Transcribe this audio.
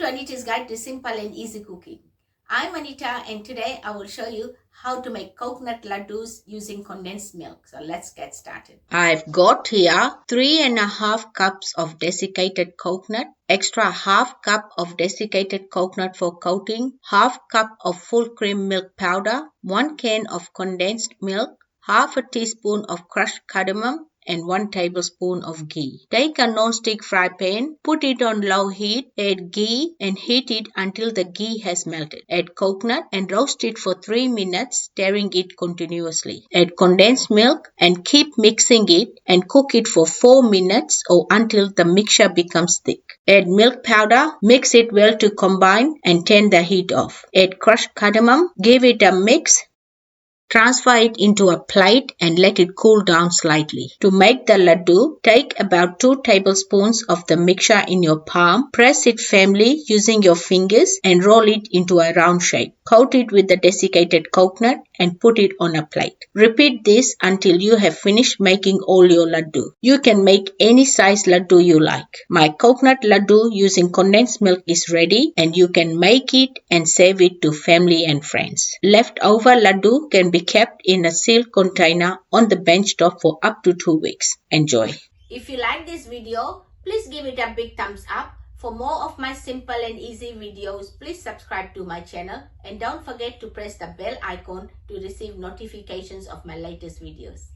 Anita's Guide to Simple and Easy Cooking. I'm Anita and today I will show you how to make coconut laddus using condensed milk. So let's get started. I've got here 3.5 cups of desiccated coconut, extra half cup of desiccated coconut for coating, half cup of full cream milk powder, 1 can of condensed milk, half a teaspoon of crushed cardamom, and 1 tablespoon of ghee. Take a non-stick fry pan, put it on low heat, add ghee and heat it until the ghee has melted. Add coconut and roast it for 3 minutes, stirring it continuously. Add condensed milk and keep mixing it and cook it for 4 minutes or until the mixture becomes thick. Add milk powder, mix it well to combine and turn the heat off. Add crushed cardamom, give it a mix. Transfer it into a plate and let it cool down slightly. To make the laddu, take about 2 tablespoons of the mixture in your palm, press it firmly using your fingers and roll it into a round shape. Coat it with the desiccated coconut and put it on a plate. Repeat this until you have finished making all your laddu. You can make any size laddu you like. My coconut laddu using condensed milk is ready and you can make it and serve it to family and friends. Leftover laddu can be kept in a sealed container on the bench top for up to 2 weeks. Enjoy. If you like this video, please give it a big thumbs up. For more of my simple and easy videos, please subscribe to my channel and don't forget to press the bell icon to receive notifications of my latest videos.